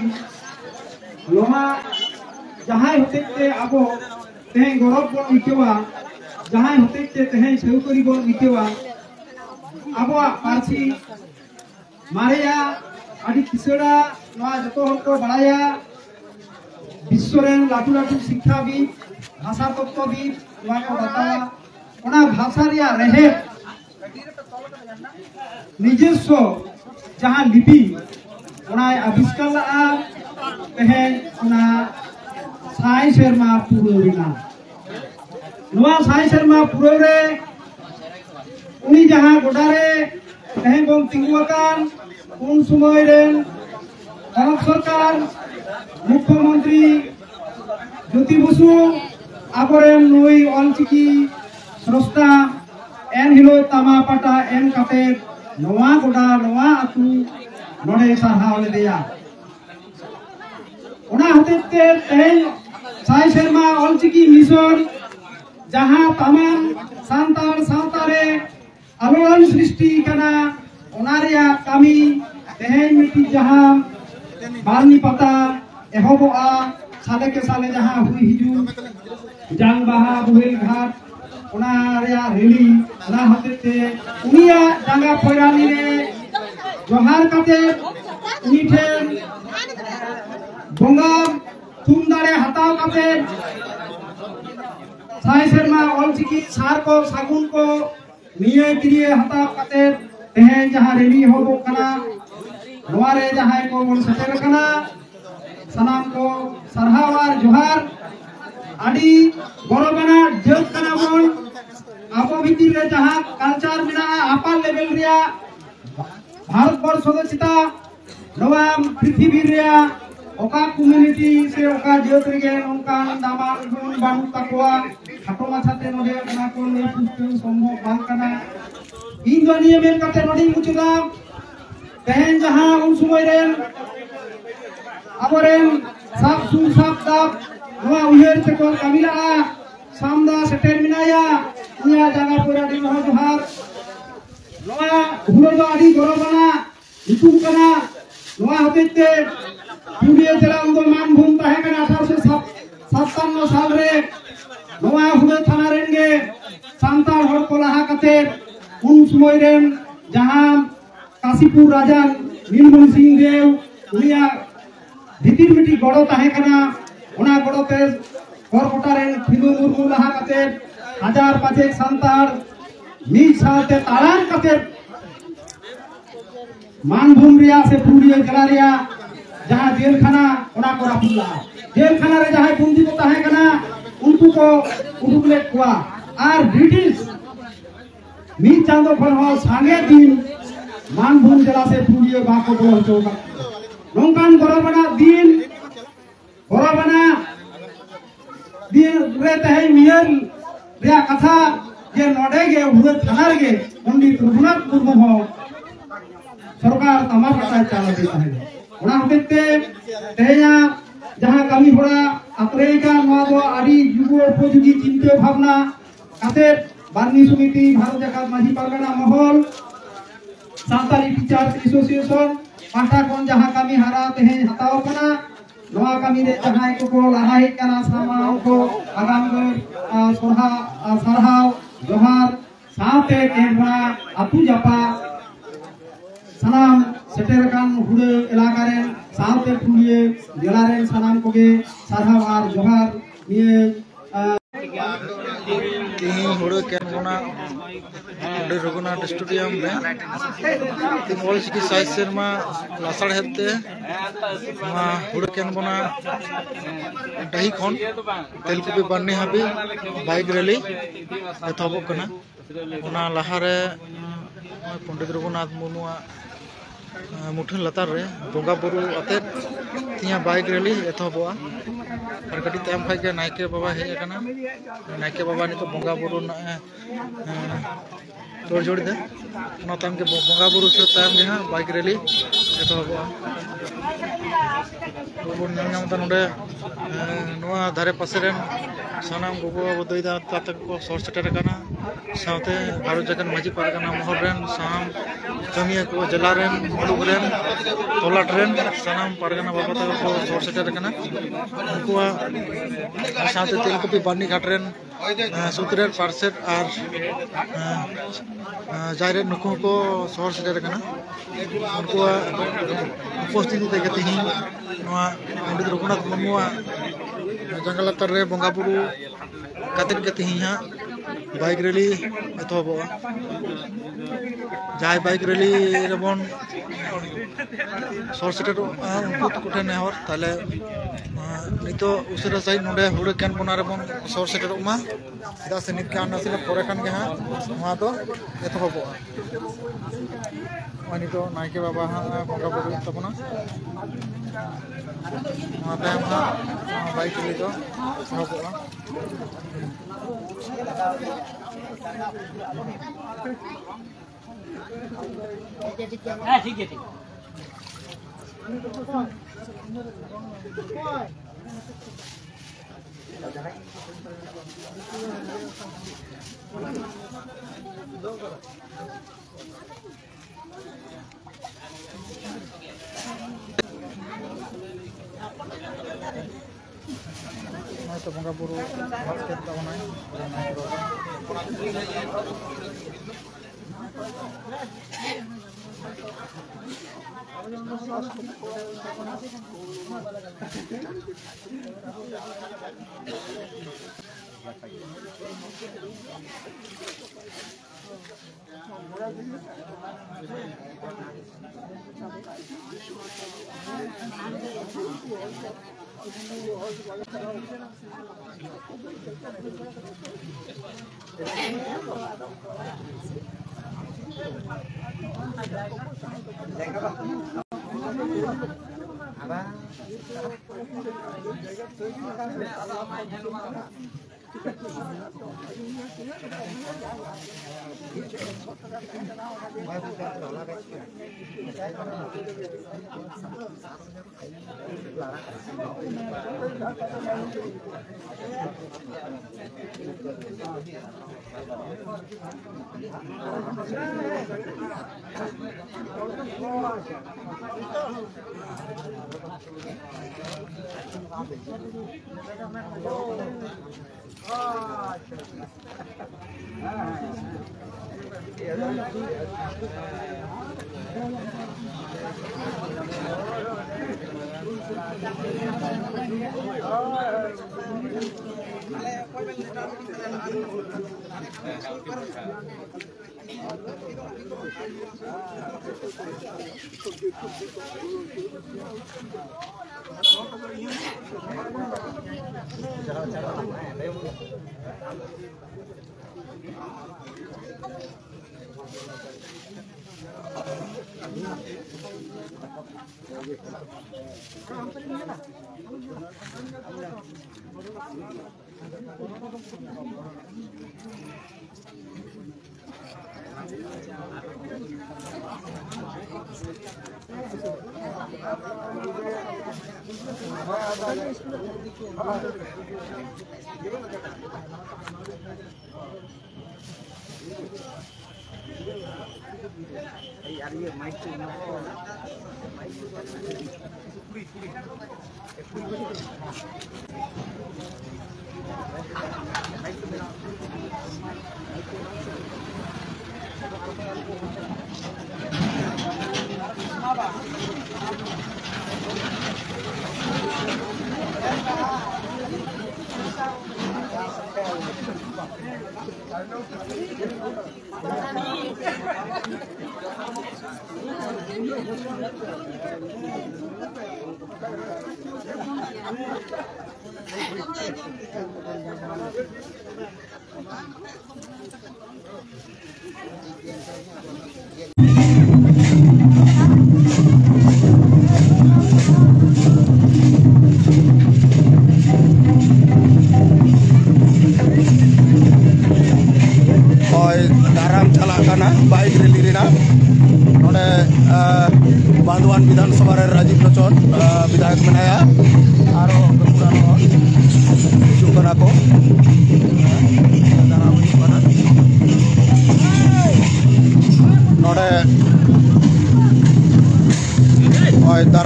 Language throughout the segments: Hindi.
नोहा जहां होते अब तेहे गौरव बन मिटेवा जहां होते तेहे सेवकरी बन मिटेवा अब पार्सी मारेया आदि किसड़ा नोआ जतो हर को बड़ाया विश्व रेन लाटू लाटू शिक्षाविद भाषा तत्वविद नोआ को बतावा ओना भाषा रिया रहे निजस्व जहां लिपि ओना आविष्कार ला तेहे ओना साई शर्मा पुरोरिना नोआ साई शर्मा पुरोरे उनी जहां गोडारे तेहे बन तिंगुआकान उन समय रेन भारत सरकार मुख्यमंत्री ज्योति बसु आबरेन नुई अलचिकी स्रष्टा एन हिलो तामा पाटा एन काते नोआ गोडा नोआ आतु नोडे सारहाव लेदेया ओना हतेते तेहेन साई शर्मा अलचिकी मिशन जहां तमाम सांतार सावतारे आलोड़न सृष्टि कना ओना रिया कामी तेहेन मिटी जहां बारनी पता एहबोआ साले के साले जहां हुई हिजू जांग बाहा बुहेल घाट ओना रिया रेली ओना हतेते उनिया जांगा फैरानी रे जोहार काते उनी ठेन बंगा थुम दाड़े हताव काते साई शर्मा अलचिकी सार को सागुन को निये क्रिये हताव काते तेहेन जहां रेली होबो कना नोआ रे जहां को बन सेटर कना सनाम को सरहावार जोहार आदि गौरवना जग कना बन आबो भितिर रे जहां कल्चर मिना आपार लेवल रिया भारत वर्ष सदस्यता नोआ पृथ्वी रिया ओका कम्युनिटी से ओका जग रे नोका दामा गुण बानु तकवा खाटो माछाते नोडे ओना को नै पुष्ट संभव बांग कना इन दुनिया में कते नोडी मुचुदा तेहेन जहां उन समय रेन आबरेन साब सु साब दाब नोआ उहेर से को कामिला सामदा सेटेल मिनाया उनिया जागा पुराडी महा जोहार नोआ हुरो दो आडी गौरवना इतुम कना नोआ हतेते पुरिया जिला उन्दो मानभूम ताहे कना 1857 साल रे नोआ हुरो थाना रेन गे सांताल हर को लाहा कते उन समय रेन जहां काशीपुर राजा नीलमणि सिंह देव उनिया भितिर मिटी गड़ो ताहे कना ओना गड़ोते कोरकोटा रे फिदु मुर्मू लाहा कते हजार पाचेक सांतार मिज साथे तालान कते मानभूम रिया से पुरिया जिला रिया जहां जेल खाना ओना को रापुला जेल खाना रे जहां बंदी को ताहे कना उनको को उडुकले कुआ आर ब्रिटिश मिज चांदो खन हो सांगे दिन मानभूम जिला से पुरिया बाको बोल चौका नोंकान गौरवना दिन रे तहे मियर रे कथा जे नोडे गे हुए थाना रे पंडित रघुनाथ मुर्मू हो सरकार तमा पता चाला देता है ओना हतेते तेया जहां कामी होड़ा अत्रेका नोआ दो आडी युगो उपयोगी चिंता भावना काते बारनी समिति भारत जाकात माझी पारगना महल सांताली टीचर्स एसोसिएशन पाटा कोन जहां कामी हारा तेहे हताव कना नोआ कामी रे जहां को लहाई कना सामाओ को आगाम सोहा सरहाव जोहार साथे केबा अतु जापा सनाम सेटेर कान हुडे इलाका रे साथे पुलिए जिला रे सनाम कोगे सरहाव आर जोहार निये तीन हुडे केनबोना हुडे रघुनाथ स्टेडियम में तीन अलचिकी साई शर्मा लासाड़ हेते हुडे केनबोना डाही खन तेलकुपी बान्नी हाबी बाइक रैली एथबो कना ओना लाहारे पंडित रघुनाथ मुर्मुआ मुठन लतार रे बंगा बुरु अते तिया बाइक रैली एथबोआ और कटी ताम खाइ के नायके बाबा हे कना नायके बाबा नि तो बंगा बुरु तोड़ जोड़ दे ओना ताम के बंगा बुरु से ताम जहां बाइक रैली एथबोआ बन नामता नोडे नोआ धारे पासेरेन सानाम गोगो बाबू दई दा ताते को सोर सेटर काना साउते भारत जगन माजी पारगाना महल रेन साम जमिया को जिला रेन मुलुग रेन तोला ट्रेन सानाम पारगाना बाबा तक को सोर सेटर काना उनकुआ साउते तेलकुपी बानी घाट रेन सुतरेन पार्सेट और जायरे नुकु को सोर सेटर काना उनकुआ उपस्थिति ते गतिही नोआ पंडित रघुनाथ मुर्मुआ जंगल रे बंगा बुरु कातिन गतिही हा बाइक रैली एतहबो जाय बाइक रैली रेबन सोर सेटर उनको कोठे नेहर ताले नितो उसरा साइड नोडे हुड़े कैन बना रेबन सोर सेटर मा दा से नित कान नसले परे खान के हा नोआ दो एतहबो मानी तो नायके बाबा हा बंगा बुरु तबना बाइक रैली तो एतहबो ठीक है तो बंगा बुरु बात करता बाइक रैली नोड़े बांधवान विधानसभा राजीव लोचन विधायक मेनाया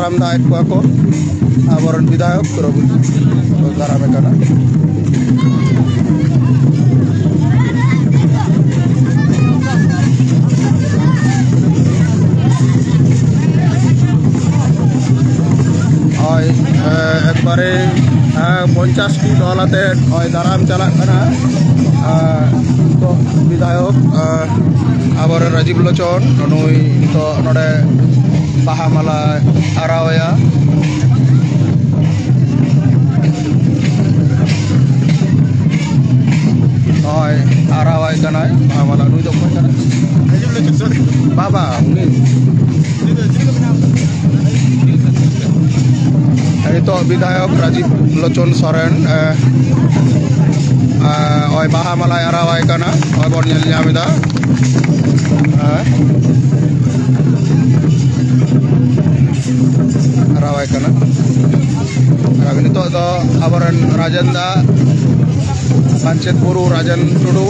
daram daet ko aboron bidayok robut daram kana oi ekbare 50 T দলাতে oi daram chalak kana to bidayok aboron Rajiv Lochon nui to node bahamala arawaya oi arawai kanai bahamala nui dok kana baba uni itu bidayok Rajiv Lochon Soren oi bahamala arawai kana oi bon nyel nyamida arawai kana kami itu do aboran Rajanda Pancet Buru Rajan Tudu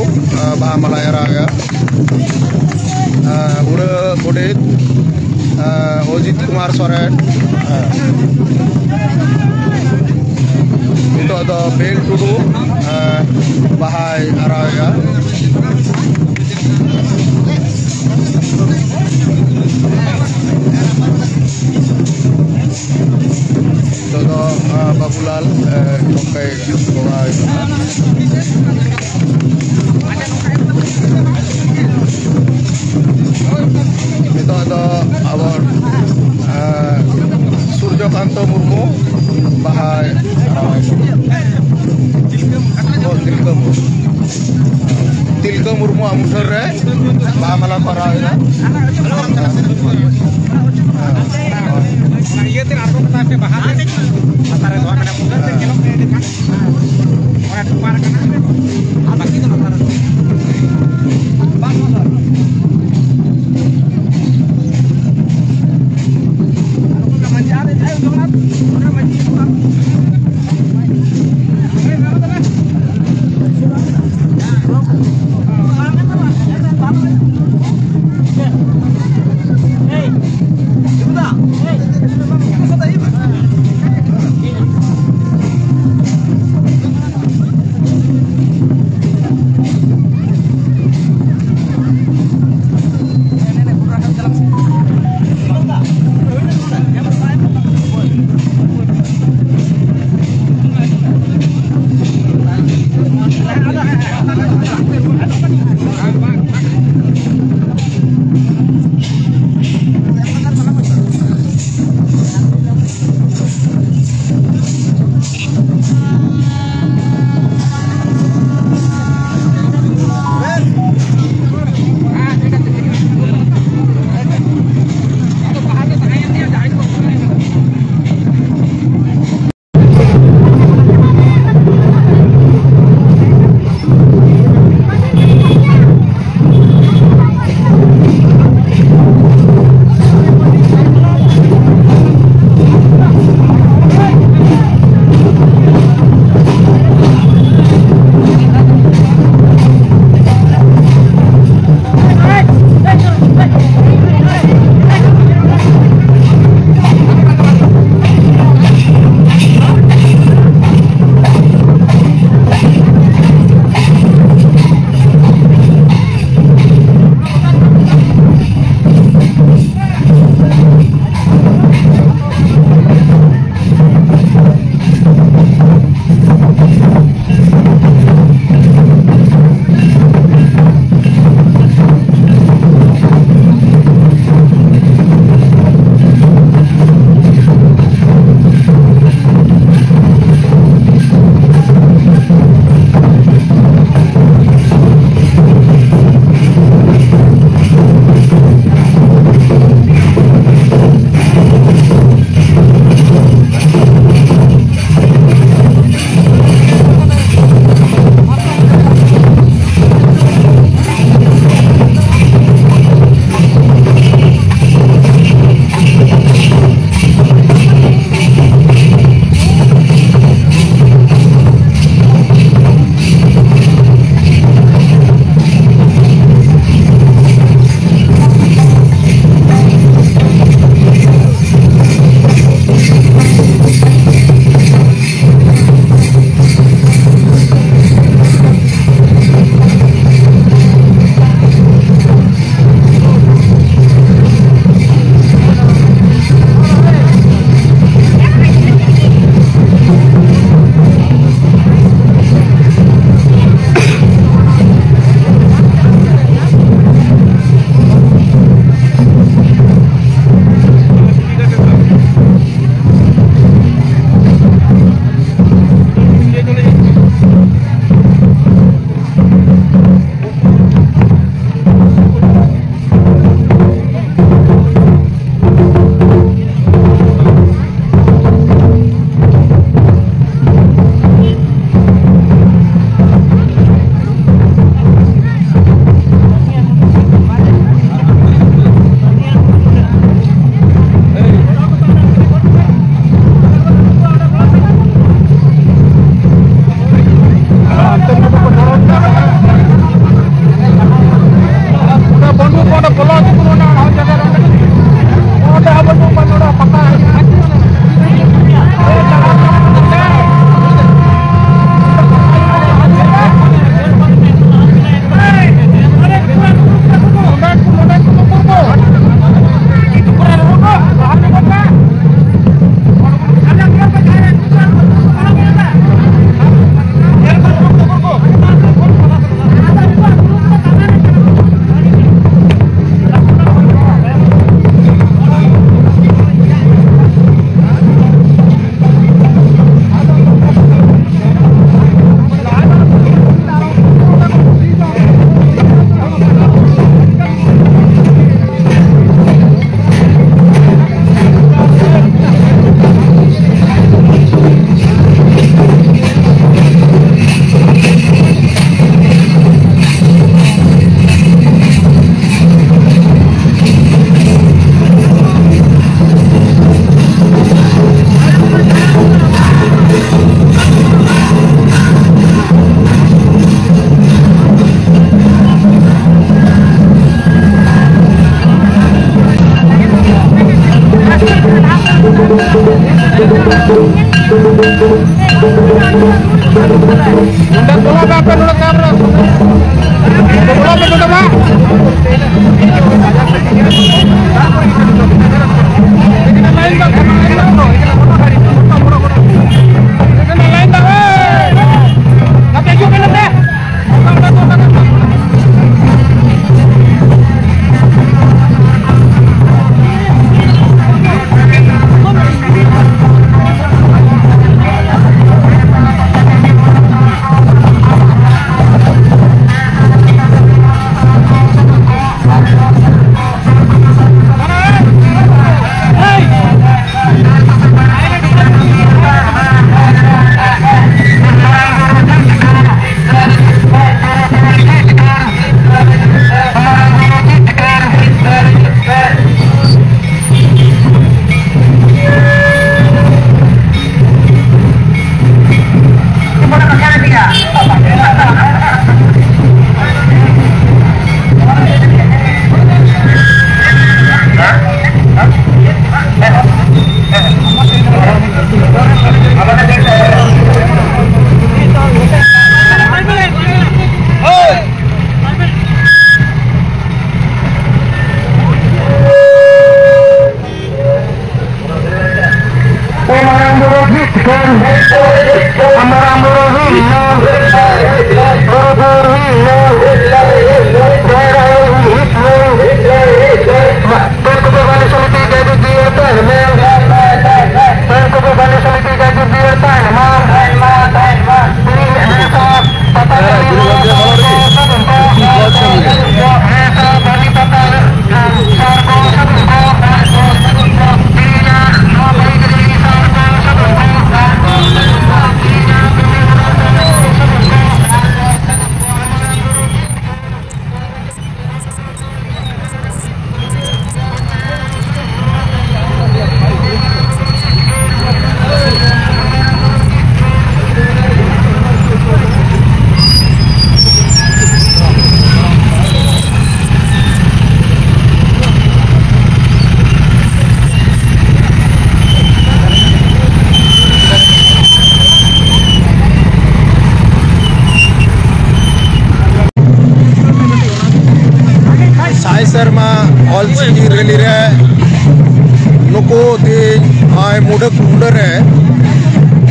bahamala arawaya ure bodit Ojit Kumar Soren itu ada Bel Tudu bahai arawaya itu Babulal sampai bawah itu ada abor Surjokanto Murmu bahai Tilka Murmu amuter bahamala parawira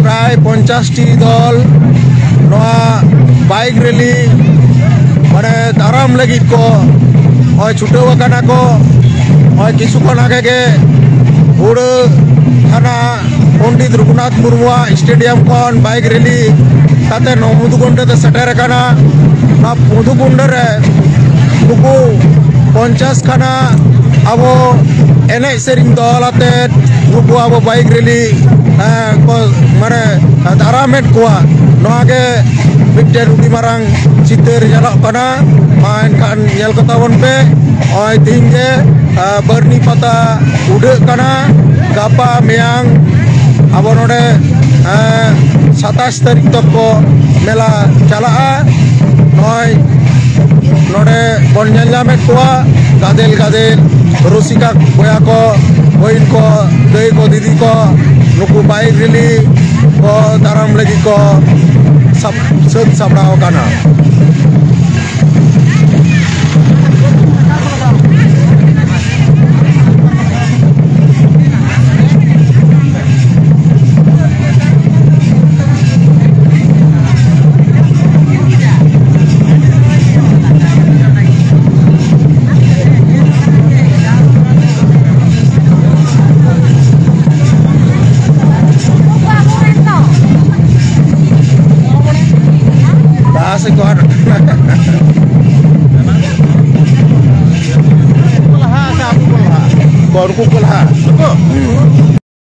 प्राय 50टी दल बाइक रैली माने दाराम लगी को छुटाव को किछुक्षण आगे के हुड़ थाना पंडित रघुनाथ मुर्मू स्टेडियम खन बाइक रैली ताते मधुकुंड सेटर मधुकुंड नुकु 50 खाना अब एने सेरिंग दल आते नुकु अब बाइक रैली माने दारामेट को मिट्टे मारंग चितर चलना एनखान कताबन पे तीन के बरनी पता उड़ना गापा मेयांग अब नोडे 27 तारीख तक को मेला चला नोडे बन नेलमेट को गादेल गादेल रसिका बया को बहन को दई को दीदी को नुकु बाइक रैली को दाराम लगी को सब सद सापड़ाव काना Baru pukul